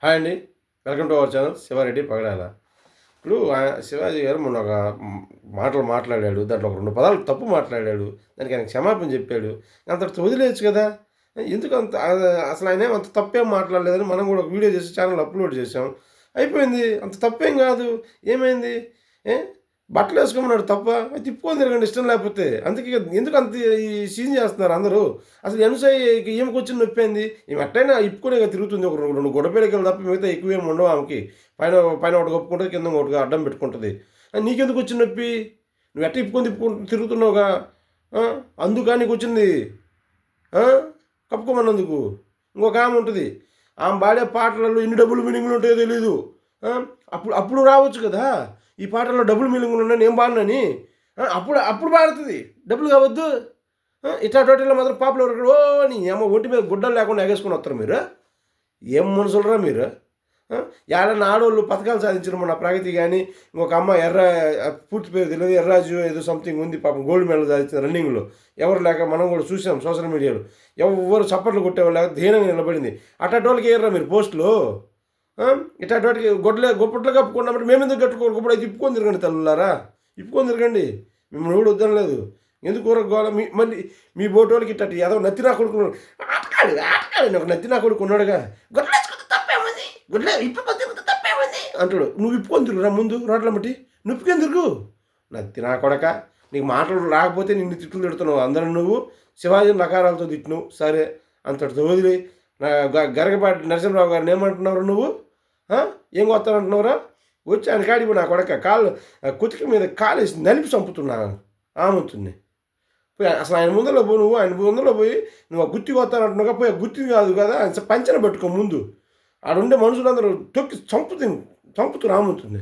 Hi అండి. Welcome to our channel Sivareddy పగడాల. ఇప్పుడు శివాజీ గారు మొన్న ఒక మాటలు మాట్లాడాడు. దాంట్లో ఒక 2 పదాలు తప్పు మాట్లాడాడు. దానికి ఆయన క్షమాపణ చెప్పాడు. అంతటితో వదిలేయొచ్చు కదా! ఎందుకు అంత అసలు ఆయనేం అంత తప్పేం మాట్లాడలేదని మనం కూడా ఒక వీడియో చేసి ఛానల్ అప్‌లోడ్ చేసాం. అయిపోయింది. అంత తప్పేం కాదు. ఏమైంది? ఏ బట్టలేసుకోమన్నాడు తప్పా? తిప్పుకొని తిరగండి ఇష్టం లేకపోతే. అందుకే ఎందుకు అంత ఈ సీన్ చేస్తున్నారు అందరూ? అసలు అనసూయకి ఈమెకొచ్చిన నొప్పేంది? ఈమె ఎట్టైనా ఇప్పుకునేగా తిరుగుతుంది. ఒక 2 గొడ్డపెడకలు తప్ప మిగతా ఎక్కువేమి ఉండవు ఆమెకి. పైన పైన ఒకటి కప్పుకుంటది, కింద ఒకటిగా అడ్డం పెట్టుకుంటది. నీకెందుకు వచ్చిన నొప్పి? నువ్వు ఎట్ట తిప్పుకుంటూ తిరుగుతున్నావుగా. అందుకా నీకొచ్చింది. కప్పుకోమన్నందుకు. ఇంకొక ఆమె ఉంటది. ఆమె పాడే పాటలలో ఎన్ని డబుల్ మీనింగ్‌లు ఉంటాయో తెలీదు. అప్పుడు అప్పుడు రావచ్చు కదా! ఈ పాటల్లో డబుల్ మీనింగ్‌లు ఉన్నాయి నేను పాడనని. అప్పుడు అప్పుడు పాడుతది. డబ్బులు కావద్దు. ఇట్లాంటోటిల్లో మాత్రం పాపులర్ ఓ నీ అమ్మ ఒంటి మీద గుడ్డలు లేకుండా ఎగేసుకొని వస్తారు మీరు. ఏం మనుషులరా మీరు? యాడన్నా ఆడోళ్ళు పథకాలు సాధించిన మన ప్రగతి కానీ ఇంకొక అమ్మ పూర్తి పేరు తెలియదు ఎర్రాజు ఏదో సంథింగ్ ఉంది పాపం గోల్డ్ మెడల్ సాధించిన రన్నింగ్లో. ఎవరు లేక మనం కూడా చూసాం సోషల్ మీడియాలో. ఎవరు చప్పట్లు కొట్టేవాళ్ళు లేక ధీనంగా నిలబడింది. అట్లాంటి వాళ్ళకి ఏర్రా మీరు పోస్టులు? ఇట్లాంటి వాటికి గొప్పట్లు కప్పుకున్నప్పుడు మేము ఎందుకు కట్టుకోవాలి? ఇప్పుడు అయితే ఇప్పుకొని తిరగండి తల్లులారా, ఇప్పుకొని తిరగండి. మిమ్మల్ని ఎవడు వద్దనలేదు. ఎందుకు ఊరగోళ మళ్ళీ మీ బోటోళ్ళకి ఇట్ట ఏదో నత్తినా కొడుకు ఆటకాడు ఒక నత్తినా కొడుకు ఉన్నాడుగా గొడ్లేసుకుంటే తప్పేముంది, గొడ్లే ఇప్పుకొని తిరుగుతూ తప్పేముంది అంటాడు. నువ్వు ఇప్పుకొని తిరుగురా ముందు రోడ్ల మట్టి నుప్పుకొని తిరుగు. నత్తినా కొడక, నీకు మాటలు రాకపోతే నిన్ను తిట్లు తిడుతున్నావు. అందరూ నువ్వు శివాజీ నకారాలతో తిట్టినావు సరే, అంతటితో వదిలి గరగపాటి నరసింహరావు గారిని ఏమంటున్నారు నువ్వు? ఏం కొత్తానంటున్నావురా? వచ్చి ఆయన కాడిపో నా కొడక కాళ్ళు కుతికి మీద కాలేసి నలిపి చంపుతున్నా ఆమెతుంది. పోయి అసలు ఆయన ముందరలో పో, నువ్వు ఆయన ముందరలో పోయి నువ్వు ఆ గుత్తి కొత్తానంటున్నావు. పోయి ఆ గుత్తి కాదు కదా ఆయన పంచన పెట్టుకో ముందు. ఆడుండే మనుషులందరూ తొక్కి చంపుతూ రాముతుంది.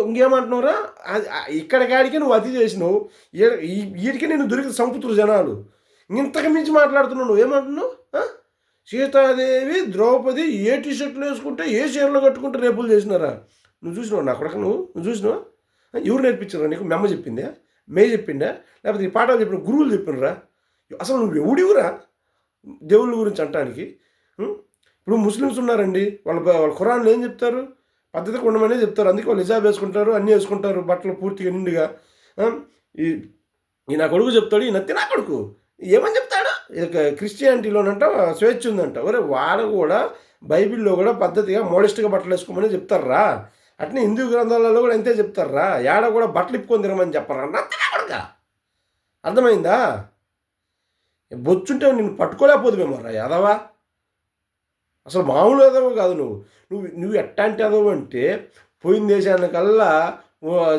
ఇంకేమంటున్నావురా? ఇక్కడ కాడికి నువ్వు అతి చేసినావు. వీడికి నేను దొరికి చంపుతురు జనాలు. ఇంతకు మించి మాట్లాడుతున్నావు. నువ్వు ఏమంటున్నావు? సీతాదేవి ద్రౌపది ఏ టీషర్ట్లు వేసుకుంటే ఏ చీరలు కట్టుకుంటే రేపులు చేసినారా? నువ్వు చూసినావు నా కొడక? నువ్వు చూసినావా? ఎవరు నేర్పించారా నీకు? మెమ్మ చెప్పిందా? మే చెప్పిందా? లేకపోతే ఈ పాఠాలు చెప్పిన గురువులు చెప్పినరా? అసలు నువ్వు ఎవడివురా దేవుళ్ళ గురించి అంటానికి? ఇప్పుడు ముస్లిమ్స్ ఉన్నారండి, వాళ్ళ ఖురాన్లో ఏం చెప్తారు? పద్ధతిగా ఉండమనే చెప్తారు. అందుకే వాళ్ళు హిజాబ్ వేసుకుంటారు, అన్నీ వేసుకుంటారు, బట్టలు పూర్తిగా నిండుగా. ఈ నా కొడుకు చెప్తాడు, ఈ నత్తి నా కొడుకు ఏమని చెప్తాడు? క్రిస్టియానిటీలోనంట స్వేచ్ఛ ఉందంట. ఒరే వాడు కూడా బైబిల్లో కూడా పద్ధతిగా మోడెస్ట్గా బట్టలు వేసుకోమని చెప్తారా? అట్నే హిందూ గ్రంథాలలో కూడా అంతే చెప్తారా? ఏడ కూడా బట్టలు ఇప్పుకొని తిరగమని చెప్పరా? నత్తగా అర్థమైందా? బొచ్చుంటే నిన్ను పట్టుకోలేకపోదుమేమో రా యాదవా. అసలు మామూలు ఎదవో కాదు నువ్వు. నువ్వు ఎట్టాంటి ఎదవు అంటే పోయిన దేశానికల్లా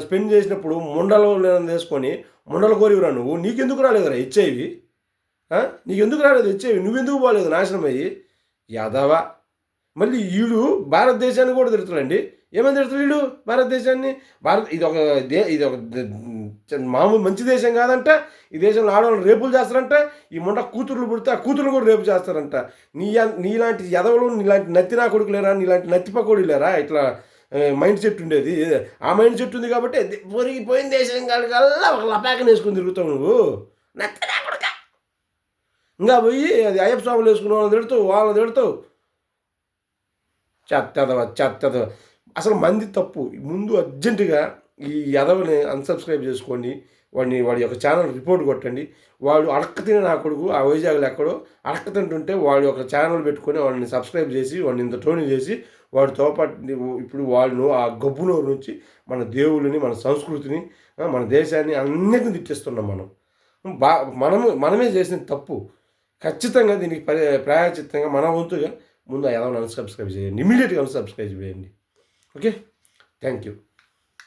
స్పెండ్ చేసినప్పుడు ముండలు వేసుకొని ముండలు కోరివురా నువ్వు. నీకెందుకు రాలేదురా హెచ్ఐవి? నీకెందుకు రాలేదు హెచ్ఐవి? నువ్వెందుకు పోలేదు నాశనం అయ్యి యాదవా? మళ్ళీ వీడు భారతదేశాన్ని కూడా తిడుతున్నాడండి. ఏమని తిడుతున్నాడు వీడు భారతదేశాన్ని? ఇది ఒక మామూలు మంచి దేశం కాదంట. ఈ దేశంలో ఆడవాళ్ళు రేపులు చేస్తారంట. ఈ ముండ కూతుర్లు పుడితే ఆ కూతుర్లు కూడా రేపు చేస్తారంట. నీలాంటి ఎదవలు, నీలాంటి నత్తినా కొడుకు లేరా? నీలాంటి నత్తిపకోడు లేరా? ఇట్లా మైండ్ సెట్ ఉండేది. ఆ మైండ్ సెట్ ఉంది కాబట్టి పోయిన దేశం కాడికల్లా ఒక లపాకని వేసుకుని తిరుగుతావు నువ్వు. నత్తినా కొడుక ఇంకా పోయి అది అయ్యప్ప స్వాములు వేసుకున్న వాళ్ళని తిడతావు. చెత్తదవ. అసలు మంది తప్పు. ముందు అర్జెంటుగా ఈ ఎదవని అన్సబ్స్క్రైబ్ చేసుకోండి. వాడి యొక్క ఛానల్ రిపోర్ట్ కొట్టండి. వాడు అడక్క తినే నా కొడుకు ఆ వైజాగ్లో ఎక్కడో అడక్క తింటుంటే వాడు ఒక ఛానల్ పెట్టుకొని వాడిని సబ్స్క్రైబ్ చేసి వాడిని ఇంత టోనీ చేసి వాడితో పాటు ఇప్పుడు వాళ్ళు ఆ గబ్బునోరు నుంచి మన దేవుళ్ళని, మన సంస్కృతిని, మన దేశాన్ని అన్నిటిని తిట్టేస్తున్నాం మనం. మనమే చేసిన తప్పు. ఖచ్చితంగా దీనికి ప్రాయచిత్తంగా మన వంతుగా ముందు ఆ ఎదవని అన్సబ్స్క్రైబ్ చేయండి. ఇమీడియట్గా అన్సబ్స్క్రైబ్ చేయండి. Okay, thank you.